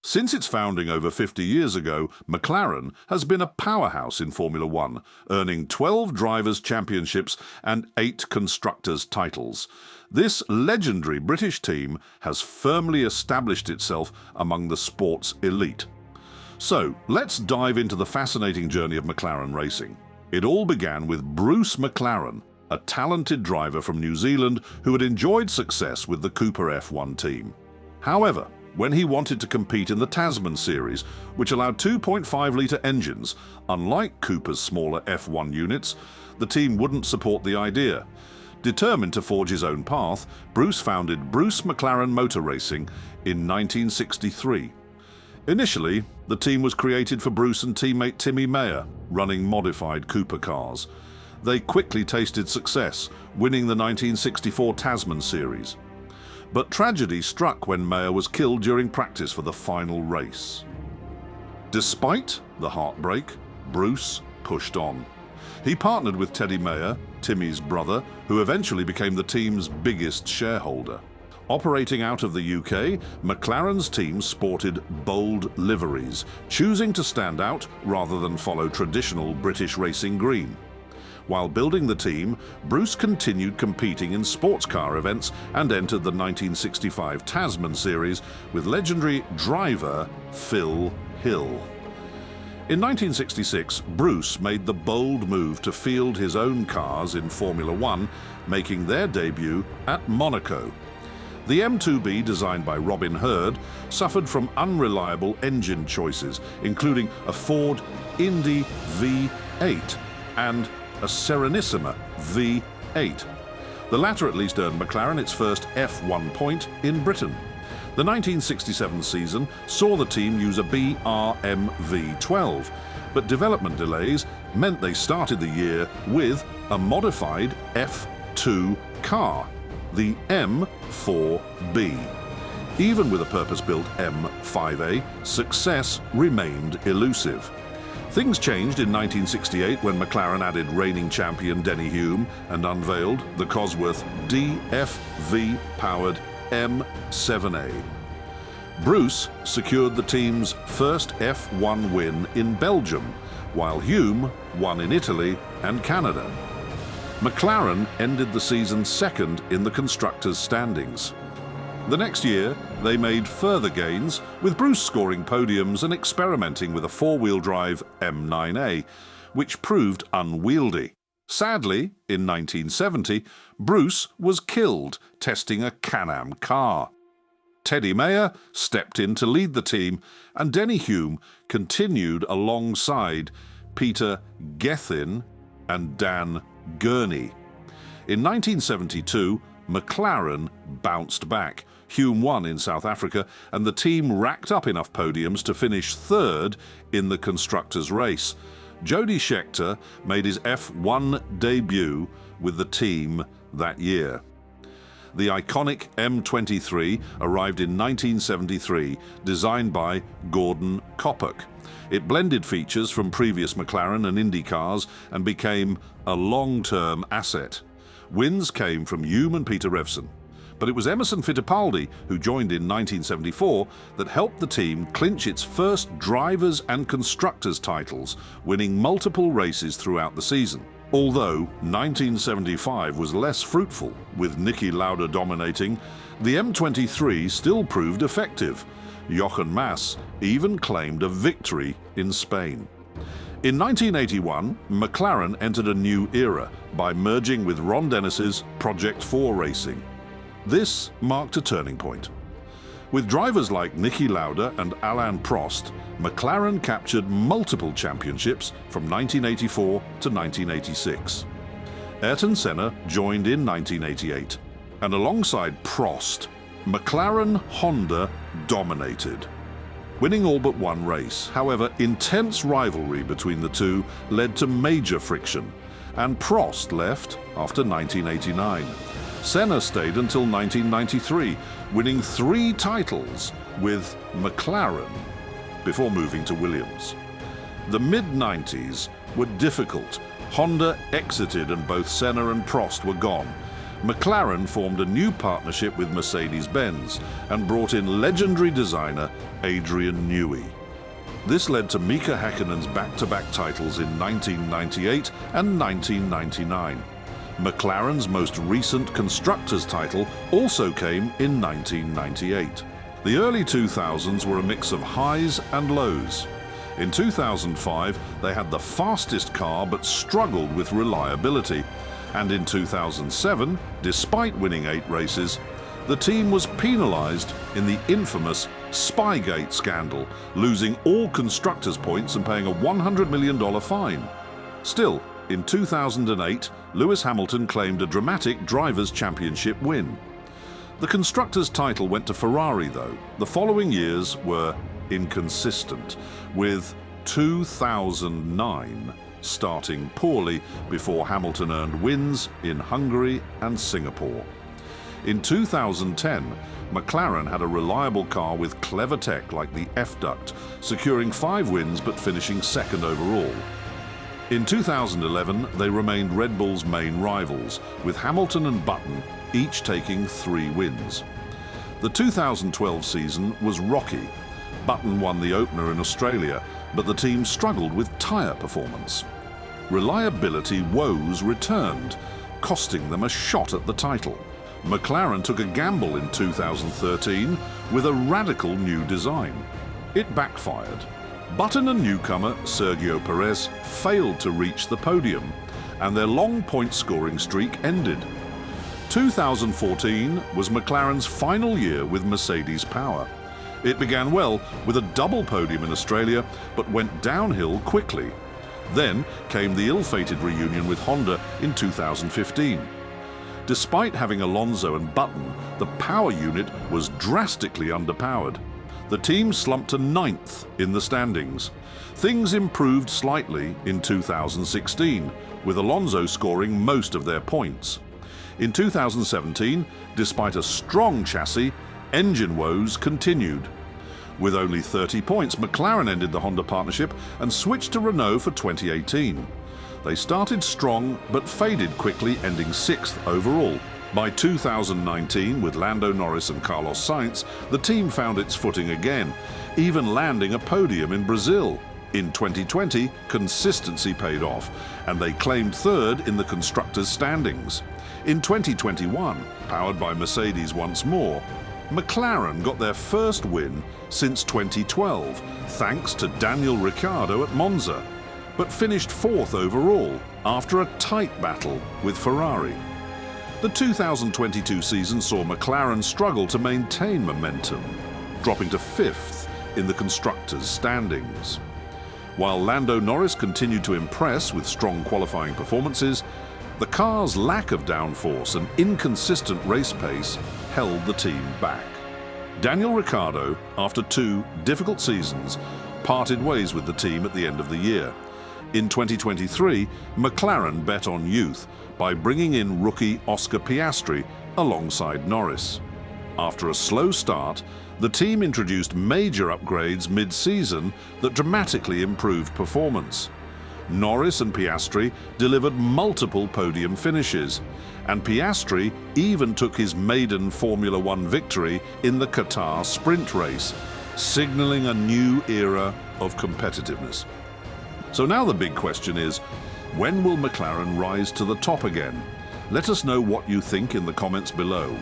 Since its founding over 50 years ago, McLaren has been a powerhouse in Formula One, earning 12 Drivers' Championships and 8 Constructors' titles. This legendary British team has firmly established itself among the sport's elite. So, let's dive into the fascinating journey of McLaren racing. It all began with Bruce McLaren, a talented driver from New Zealand who had enjoyed success with the Cooper F1 team. However, when he wanted to compete in the Tasman series, which allowed 2.5-litre engines, unlike Cooper's smaller F1 units, the team wouldn't support the idea. Determined to forge his own path, Bruce founded Bruce McLaren Motor Racing in 1963. Initially, the team was created for Bruce and teammate Timmy Mayer, running modified Cooper cars. They quickly tasted success, winning the 1964 Tasman series. But tragedy struck when Mayer was killed during practice for the final race. Despite the heartbreak, Bruce pushed on. He partnered with Teddy Mayer, Timmy's brother, who eventually became the team's biggest shareholder. Operating out of the UK, McLaren's team sported bold liveries, choosing to stand out rather than follow traditional British racing green. While building the team, Bruce continued competing in sports car events and entered the 1965 Tasman series with legendary driver Phil Hill. In 1966, Bruce made the bold move to field his own cars in Formula One, making their debut at Monaco. The M2B, designed by Robin Hurd, suffered from unreliable engine choices, including a Ford Indy V8 and a Serenissima V8. The latter at least earned McLaren its first F1 point in Britain. The 1967 season saw the team use a BRM V12, but development delays meant they started the year with a modified F2 car, the M4B. Even with a purpose-built M5A, success remained elusive. Things changed in 1968 when McLaren added reigning champion Denny Hulme and unveiled the Cosworth DFV-powered M7A. Bruce secured the team's first F1 win in Belgium, while Hulme won in Italy and Canada. McLaren ended the season second in the constructors' standings. The next year, they made further gains, with Bruce scoring podiums and experimenting with a four-wheel drive M9A, which proved unwieldy. Sadly, in 1970, Bruce was killed testing a Can-Am car. Teddy Mayer stepped in to lead the team, and Denny Hulme continued alongside Peter Gethin and Dan Gurney. In 1972, McLaren bounced back. Hulme won in South Africa, and the team racked up enough podiums to finish third in the constructors' race. Jody Scheckter made his F1 debut with the team that year. The iconic M23 arrived in 1973, designed by Gordon Coppock. It blended features from previous McLaren and Indy cars and became a long-term asset. Wins came from Hulme and Peter Revson. But it was Emerson Fittipaldi, who joined in 1974, that helped the team clinch its first drivers' and constructors' titles, winning multiple races throughout the season. Although 1975 was less fruitful, with Niki Lauda dominating, the M23 still proved effective. Jochen Mass even claimed a victory in Spain. In 1981, McLaren entered a new era by merging with Ron Dennis's Project 4 Racing. This marked a turning point. With drivers like Niki Lauda and Alain Prost, McLaren captured multiple championships from 1984 to 1986. Ayrton Senna joined in 1988, and alongside Prost, McLaren Honda dominated, winning all but one race. However, intense rivalry between the two led to major friction, and Prost left after 1989. Senna stayed until 1993, winning 3 titles with McLaren before moving to Williams. The mid-90s were difficult. Honda exited and both Senna and Prost were gone. McLaren formed a new partnership with Mercedes-Benz and brought in legendary designer Adrian Newey. This led to Mika Häkkinen's back-to-back titles in 1998 and 1999. McLaren's most recent Constructors' title also came in 1998. The early 2000s were a mix of highs and lows. In 2005, they had the fastest car but struggled with reliability. And in 2007, despite winning 8 races, the team was penalised in the infamous Spygate scandal, losing all constructors' points and paying a $100 million fine. Still, in 2008, Lewis Hamilton claimed a dramatic Drivers' Championship win. The constructors' title went to Ferrari, though. The following years were inconsistent, with 2009 starting poorly before Hamilton earned wins in Hungary and Singapore. In 2010, McLaren had a reliable car with clever tech like the F-duct, securing 5 wins but finishing second overall. In 2011, they remained Red Bull's main rivals, with Hamilton and Button each taking 3 wins. The 2012 season was rocky. Button won the opener in Australia, but the team struggled with tyre performance. Reliability woes returned, costing them a shot at the title. McLaren took a gamble in 2013 with a radical new design. It backfired. Button and newcomer Sergio Perez failed to reach the podium, and their long point-scoring streak ended. 2014 was McLaren's final year with Mercedes power. It began well with a double podium in Australia, but went downhill quickly. Then came the ill-fated reunion with Honda in 2015. Despite having Alonso and Button, the power unit was drastically underpowered. The team slumped to 9th in the standings. Things improved slightly in 2016, with Alonso scoring most of their points. In 2017, despite a strong chassis, engine woes continued. With only 30 points, McLaren ended the Honda partnership and switched to Renault for 2018. They started strong but faded quickly, ending 6th overall. By 2019, with Lando Norris and Carlos Sainz, the team found its footing again, even landing a podium in Brazil. In 2020, consistency paid off, and they claimed 3rd in the constructors' standings. In 2021, powered by Mercedes once more, McLaren got their first win since 2012, thanks to Daniel Ricciardo at Monza, but finished 4th overall after a tight battle with Ferrari. The 2022 season saw McLaren struggle to maintain momentum, dropping to 5th in the constructors' standings. While Lando Norris continued to impress with strong qualifying performances, the car's lack of downforce and inconsistent race pace held the team back. Daniel Ricciardo, after 2 difficult seasons, parted ways with the team at the end of the year. In 2023, McLaren bet on youth by bringing in rookie Oscar Piastri alongside Norris. After a slow start, the team introduced major upgrades mid-season that dramatically improved performance. Norris and Piastri delivered multiple podium finishes, and Piastri even took his maiden Formula One victory in the Qatar sprint race, signaling a new era of competitiveness. So now the big question is, when will McLaren rise to the top again? Let us know what you think in the comments below.